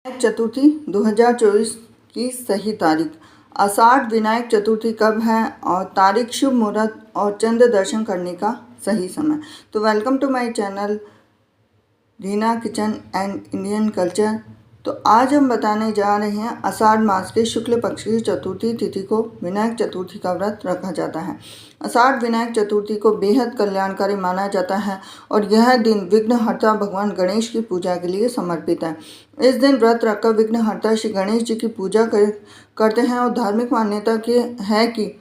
विनायक चतुर्थी 2024 की सही तारीख। आषाढ़ विनायक चतुर्थी कब है और तारीख, शुभ मुहूर्त और चंद्र दर्शन करने का सही समय। तो welcome to my channel Reena kitchen and Indian culture. तो आज हम बताने जा रहे हैं आषाढ़ मास के शुक्ल पक्ष की चतुर्थी तिथि को विनायक चतुर्थी का व्रत रखा जाता है। आषाढ़ विनायक चतुर्थी को बेहद कल्याणकारी माना जाता है और यह दिन विघ्नहर्ता भगवान गणेश की पूजा के लिए समर्पित है। इस दिन व्रत रखकर विघ्नहर्ता श्री गणेश जी की पूजा करते हैं और धार्मिक मान्यता की है कि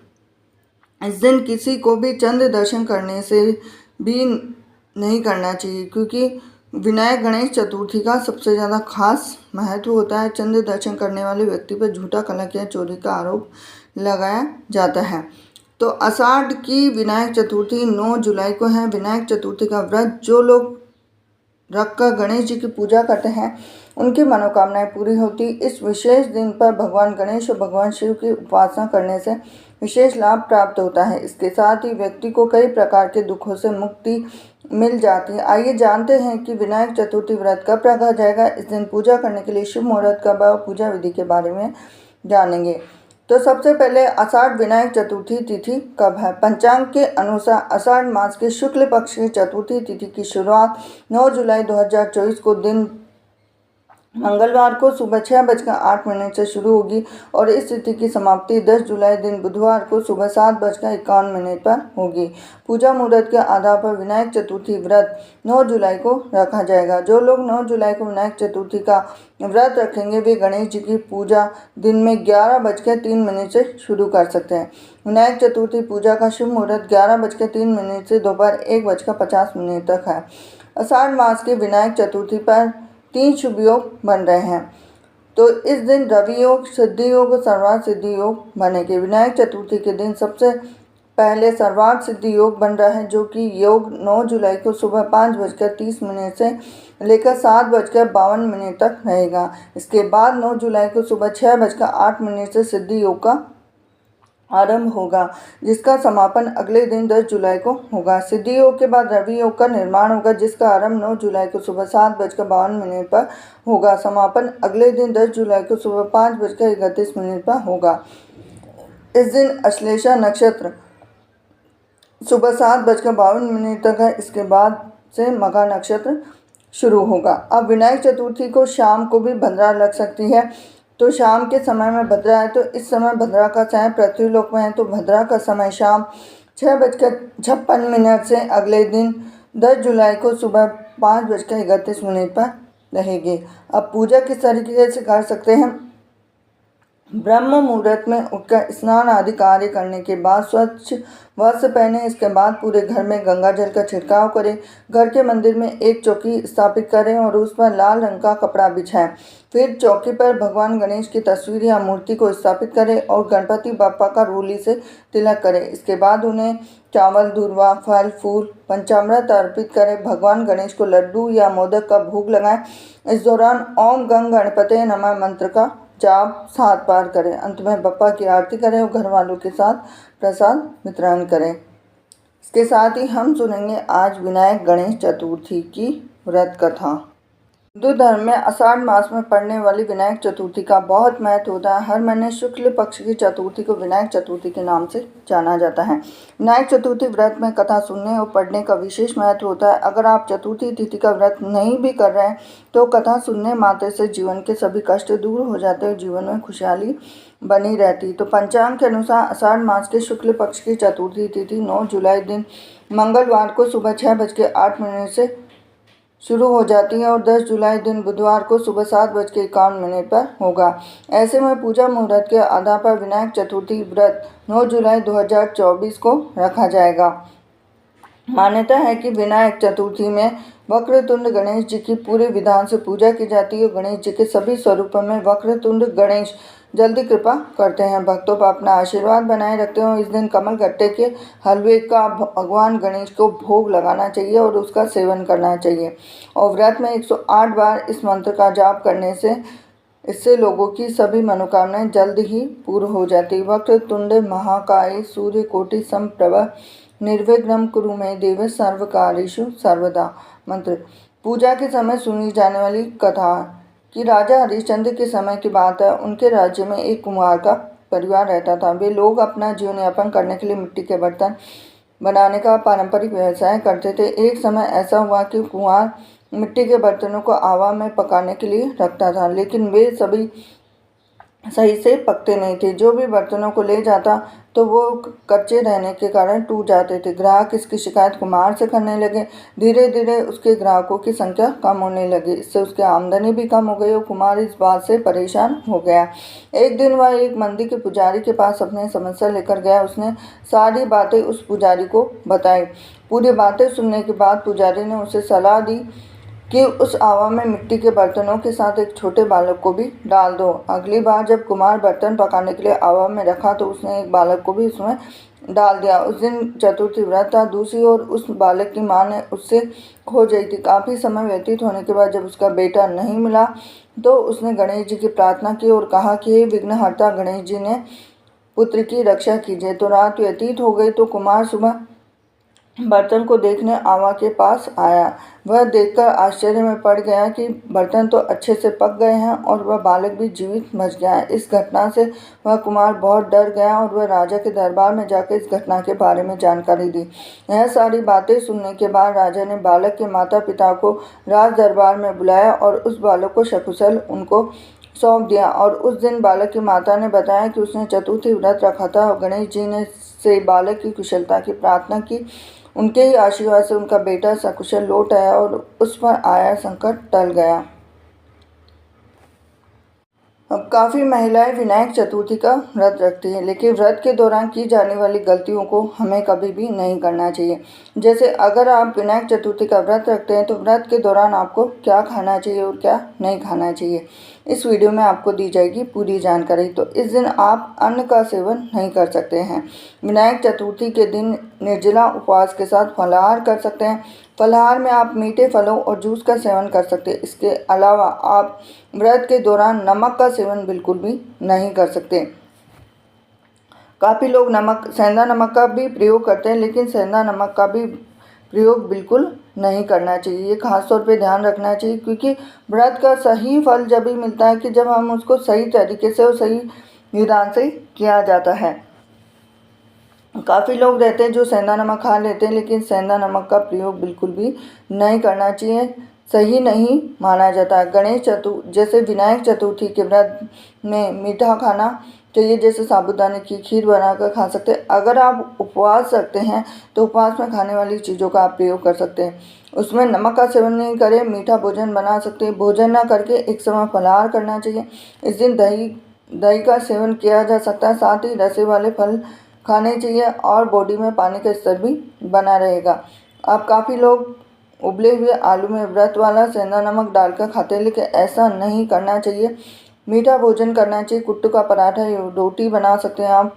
इस दिन किसी को भी चंद्र दर्शन करने से भी नहीं करना चाहिए, क्योंकि विनायक गणेश चतुर्थी का सबसे ज़्यादा खास महत्व होता है। चंद्र दर्शन करने वाले व्यक्ति पर झूठा कलंक या चोरी का आरोप लगाया जाता है। तो आषाढ़ की विनायक चतुर्थी 9 जुलाई को है। विनायक चतुर्थी का व्रत जो लोग रखकर गणेश जी की पूजा करते हैं उनकी मनोकामनाएं पूरी होती। इस विशेष दिन पर भगवान गणेश और भगवान शिव की उपासना करने से विशेष लाभ प्राप्त होता है। इसके साथ ही व्यक्ति को कई प्रकार के दुखों से मुक्ति मिल जाती है। आइए जानते हैं कि विनायक चतुर्थी व्रत कब रखा जाएगा। इस दिन पूजा करने के लिए शुभ मुहूर्त कब है और पूजा विधि के बारे में जानेंगे। तो सबसे पहले आषाढ़ विनायक चतुर्थी तिथि कब है। पंचांग के अनुसार आषाढ़ मास के शुक्ल पक्ष की चतुर्थी तिथि की शुरुआत 9 जुलाई 2024 को दिन मंगलवार को सुबह 6:08 से शुरू होगी और इस तिथि की समाप्ति 10 जुलाई दिन बुधवार को सुबह 7:51 पर होगी। पूजा मुहूर्त के आधार पर विनायक चतुर्थी व्रत 9 जुलाई को रखा जाएगा। जो लोग 9 जुलाई को विनायक चतुर्थी का व्रत रखेंगे वे गणेश जी की पूजा दिन में 11:03 से शुरू कर सकते हैं। विनायक चतुर्थी पूजा का शुभ मुहूर्त 11:03 से दोपहर 1:50 तक है। आषाढ़ मास के विनायक चतुर्थी पर 3 शुभ योग बन रहे हैं। तो इस दिन रवि योग, सिद्धि योग और सर्वार्थ सिद्धि योग बनेंगे। विनायक चतुर्थी के दिन सबसे पहले सर्वार्थ सिद्धि योग बन रहा है, जो कि योग 9 जुलाई को सुबह 5:30 से लेकर 7:52 तक रहेगा। इसके बाद 9 जुलाई को सुबह 6:08 से सिद्धि योग का आरंभ होगा, जिसका समापन अगले दिन 10 जुलाई को होगा। सिद्धि योग के बाद रवि योग का निर्माण होगा, जिसका आरंभ 9 जुलाई को सुबह 7:52 पर होगा। समापन अगले दिन 10 जुलाई को सुबह 5:31 पर होगा। इस दिन अश्लेषा नक्षत्र सुबह 7:52 तक है। इसके बाद से मघा नक्षत्र शुरू होगा। अब विनायक चतुर्थी को शाम को भी भद्रा लग सकती है। तो शाम के समय में भद्रा है, तो इस समय भद्रा का चाहे पृथ्वीलोक में है तो भद्रा का समय शाम 6:56 से अगले दिन 10 जुलाई को सुबह 5:31 पर रहेगी। अब पूजा किस तरीके से कर सकते हैं। ब्रह्म मुहूर्त में उठकर स्नान आदि कार्य करने के बाद स्वच्छ वस्त्र पहने। इसके बाद पूरे घर में गंगा जल का छिड़काव करें। घर के मंदिर में एक चौकी स्थापित करें और उस पर लाल रंग का कपड़ा बिछाएं। फिर चौकी पर भगवान गणेश की तस्वीर या मूर्ति को स्थापित करें और गणपति बप्पा का रूली से तिलक करें। इसके बाद उन्हें चावल, दूर्वा, फल, फूल, पंचामृत अर्पित करें। भगवान गणेश को लड्डू या मोदक का भोग लगाएं। इस दौरान ओम गंग गणपते नमः मंत्र का जाप 7 बार करें। अंत में बप्पा की आरती करें और घर वालों के साथ प्रसाद वितरण करें। इसके साथ ही हम सुनेंगे आज विनायक गणेश चतुर्थी की व्रत कथा। हिंदू धर्म में आषाढ़ मास में पड़ने वाली विनायक चतुर्थी का बहुत महत्व होता है। हर महीने शुक्ल पक्ष की चतुर्थी को विनायक चतुर्थी के नाम से जाना जाता है। विनायक चतुर्थी व्रत में कथा सुनने और पढ़ने का विशेष महत्व होता है। अगर आप चतुर्थी तिथि का व्रत नहीं भी कर रहे हैं तो कथा सुनने मात्र से जीवन के सभी कष्ट दूर हो जाते हैं, जीवन में खुशहाली बनी रहती। तो पंचांग के अनुसार आषाढ़ मास के शुक्ल पक्ष की चतुर्थी तिथि 9 जुलाई दिन मंगलवार को सुबह 6:08 से शुरू हो जाती है और 10 जुलाई दिन बुधवार को सुबह 7:51 पर होगा। ऐसे में पूजा मुहूर्त के आधार पर विनायक चतुर्थी व्रत 9 जुलाई 2024 को रखा जाएगा। मान्यता है कि विनायक चतुर्थी में वक्रतुंड गणेश जी की पूरे विधान से पूजा की जाती है। गणेश जी के सभी स्वरूपों में वक्रतुंड गणेश जल्दी कृपा करते हैं, भक्तों पर अपना आशीर्वाद बनाए रखते हैं। इस दिन कमल गट्टे के हलवे का भगवान गणेश को भोग लगाना चाहिए और उसका सेवन करना चाहिए। और व्रत में 108 बार इस मंत्र का जाप करने से इससे लोगों की सभी मनोकामनाएं जल्द ही पूर्ण हो जाती। वक्रतुंड महाकाय सूर्यकोटि समप्रभ निर्विघ्नं कुरु मे देव सर्वकार्येषु सर्वदा मंत्र। पूजा के समय सुनी जाने वाली कथा कि राजा हरिश्चंद्र के समय की बात है। उनके राज्य में एक कुम्हार का परिवार रहता था। वे लोग अपना जीवन यापन करने के लिए मिट्टी के बर्तन बनाने का पारंपरिक व्यवसाय करते थे। एक समय ऐसा हुआ कि कुम्हार मिट्टी के बर्तनों को आवा में पकाने के लिए रखता था, लेकिन वे सभी सही से पकते नहीं थे। जो भी बर्तनों को ले जाता तो वो कच्चे रहने के कारण टूट जाते थे। ग्राहक इसकी शिकायत कुम्हार से करने लगे। धीरे धीरे उसके ग्राहकों की संख्या कम होने लगी। इससे उसकी आमदनी भी कम हो गई और कुम्हार इस बात से परेशान हो गया। एक दिन वह एक मंदिर के पुजारी के पास अपनी समस्या लेकर गया। उसने सारी बातें उस पुजारी को बताई। पूरी बातें सुनने के बाद पुजारी ने उसे सलाह दी कि उस आवा में मिट्टी के बर्तनों के साथ एक छोटे बालक को भी डाल दो। अगली बार जब कुम्हार बर्तन पकाने के लिए आवा में रखा तो उसने एक बालक को भी उसमें डाल दिया। उस दिन चतुर्थी व्रत था। दूसरी ओर उस बालक की मां ने उससे खोज रही थी। काफ़ी समय व्यतीत होने के बाद जब उसका बेटा नहीं मिला तो उसने गणेश जी की प्रार्थना की और कहा कि हे विघ्नहर्ता गणेश जी ने पुत्र की रक्षा कीजिए। तो रात व्यतीत हो गई तो कुम्हार सुबह बर्तन को देखने आवा के पास आया। वह देखकर आश्चर्य में पड़ गया कि बर्तन तो अच्छे से पक गए हैं और वह बालक भी जीवित बच गया है। इस घटना से वह कुम्हार बहुत डर गया और वह राजा के दरबार में जाकर इस घटना के बारे में जानकारी दी। यह सारी बातें सुनने के बाद राजा ने बालक के माता पिता को राज दरबार में बुलाया और उस बालक को सकुशल उनको सौंप दिया। और उस दिन बालक की माता ने बताया कि उसने चतुर्थी व्रत रखा था और गणेश जी ने से बालक की कुशलता की प्रार्थना की। उनके ही आशीर्वाद से उनका बेटा सकुशल लौट आया और उस पर आया संकट टल गया। अब काफ़ी महिलाएं विनायक चतुर्थी का व्रत रखती हैं, लेकिन व्रत के दौरान की जाने वाली गलतियों को हमें कभी भी नहीं करना चाहिए। जैसे अगर आप विनायक चतुर्थी का व्रत रखते हैं तो व्रत के दौरान आपको क्या खाना चाहिए और क्या नहीं खाना चाहिए, इस वीडियो में आपको दी जाएगी पूरी जानकारी। तो इस दिन आप अन्न का सेवन नहीं कर सकते हैं। विनायक चतुर्थी के दिन निर्जला उपवास के साथ फलाहार कर सकते हैं। फलाहार में आप मीठे फलों और जूस का सेवन कर सकते हैं। इसके अलावा आप व्रत के दौरान नमक का सेवन बिल्कुल भी नहीं कर सकते। काफ़ी लोग सेंधा नमक का भी प्रयोग करते हैं, लेकिन सेंधा नमक का भी प्रयोग बिल्कुल नहीं करना चाहिए। ये खास तौर पे ध्यान रखना चाहिए, क्योंकि व्रत का सही फल जब ही मिलता है कि जब हम उसको सही तरीके से और सही विधान से किया जाता है। काफ़ी लोग रहते हैं जो सेंधा नमक खा लेते हैं, लेकिन सेंधा नमक का प्रयोग बिल्कुल भी नहीं करना चाहिए, सही नहीं माना जाता है। जैसे विनायक चतुर्थी के व्रत में मीठा खाना चाहिए, जैसे साबूदाने की खीर बनाकर खा सकते हैं। अगर आप उपवास रखते हैं तो उपवास में खाने वाली चीज़ों का आप प्रयोग कर सकते हैं। उसमें नमक का सेवन नहीं करें, मीठा भोजन बना सकते हैं। भोजन ना करके एक समय फलाहार करना चाहिए। इस दिन दही का सेवन किया जा सकता है। साथ ही रसे वाले फल खाने चाहिए और बॉडी में पानी का स्तर भी बना रहेगा। अब काफ़ी लोग उबले हुए आलू में व्रत वाला सेंधा नमक डालकर खाते हैं, लेकिन ऐसा नहीं करना चाहिए। मीठा भोजन करना चाहिए। कुट्टू का पराठा या रोटी बना सकते हैं आप।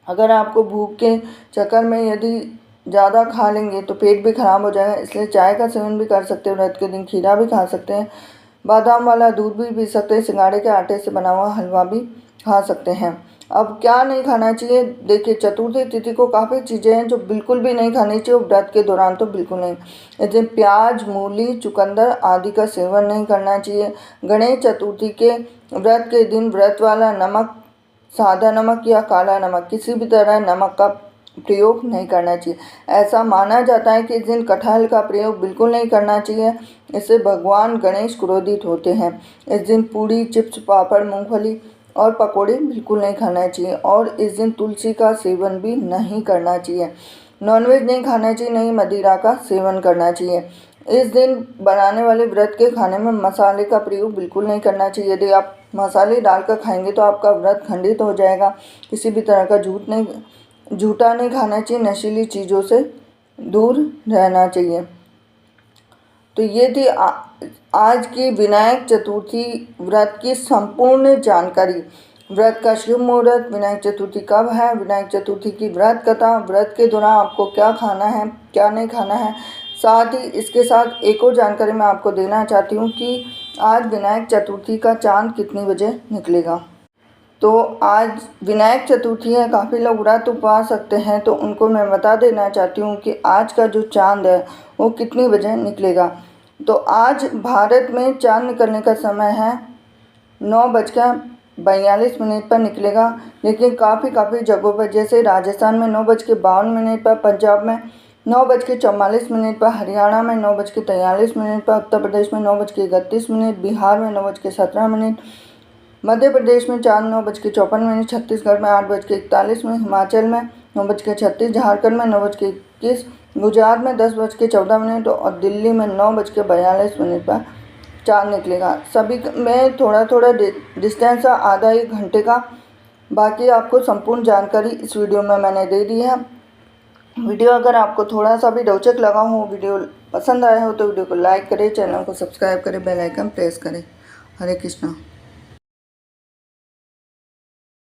अगर आपको भूख के चक्कर में यदि ज़्यादा खा लेंगे तो पेट भी खराब हो जाएगा, इसलिए चाय का सेवन भी कर सकते हैं। व्रत के दिन खीरा भी खा सकते हैं। बादाम वाला दूध भी पी सकते हैं। सिंघाड़े के आटे से बना हुआ हलवा भी खा सकते हैं। अब क्या नहीं खाना चाहिए, देखिए चतुर्थी तिथि को काफ़ी चीज़ें हैं जो बिल्कुल भी नहीं खानी चाहिए, व्रत के दौरान तो बिल्कुल नहीं। जैसे प्याज, मूली, चुकंदर आदि का सेवन नहीं करना चाहिए। गणेश चतुर्थी के व्रत के दिन व्रत वाला नमक, सादा नमक या काला नमक, किसी भी तरह नमक का प्रयोग नहीं करना चाहिए। ऐसा माना जाता है कि इस दिन कटहल का प्रयोग बिल्कुल नहीं करना चाहिए, इससे भगवान गणेश क्रोधित होते हैं। इस दिन पूड़ी, चिप्स, पापड़, मूंगफली और पकोड़े बिल्कुल नहीं खाना चाहिए। और इस दिन तुलसी का सेवन भी नहीं करना चाहिए। नॉनवेज नहीं खाना चाहिए, नहीं मदिरा का सेवन करना चाहिए। इस दिन बनाने वाले व्रत के खाने में मसाले का प्रयोग बिल्कुल नहीं करना चाहिए। यदि आप मसाले डालकर खाएंगे तो आपका व्रत खंडित हो जाएगा। किसी भी तरह का झूठा नहीं खाना चाहिए। नशीली चीज़ों से दूर रहना चाहिए। तो ये थी आज की विनायक चतुर्थी व्रत की संपूर्ण जानकारी। व्रत का शुभ मुहूर्त, विनायक चतुर्थी कब है, विनायक चतुर्थी की व्रत कथा, व्रत के दौरान आपको क्या खाना है, क्या नहीं खाना है। साथ ही इसके साथ एक और जानकारी मैं आपको देना चाहती हूँ कि आज विनायक चतुर्थी का चांद कितनी बजे निकलेगा। तो आज विनायक चतुर्थी है, काफ़ी लोग व्रत उपवास रखते हैं, तो उनको मैं बता देना चाहती हूँ कि आज का जो चांद है वो कितनी बजे निकलेगा। तो आज भारत में चाँद निकलने का समय है 9:42 पर निकलेगा, लेकिन काफ़ी जगहों पर जैसे राजस्थान में 9:52 पर, पंजाब में 9:44 पर, हरियाणा में 9:43 पर, उत्तर प्रदेश में 9:31, बिहार में 9:17, मध्य प्रदेश में चाँद 9:54, छत्तीसगढ़ में 8:41, हिमाचल में 9:36, झारखंड में 9:21, गुजरात में 10:14 और दिल्ली में 9:42 पर चाँद निकलेगा। सभी में थोड़ा डिस्टेंस है, आधा 1 घंटे का। बाकी आपको संपूर्ण जानकारी इस वीडियो में मैंने दे दी है। वीडियो अगर आपको थोड़ा सा भी रोचक लगा हो, वीडियो पसंद आया हो तो वीडियो को लाइक करें, चैनल को सब्सक्राइब करें, बेल आइकन प्रेस करें। हरे कृष्णा।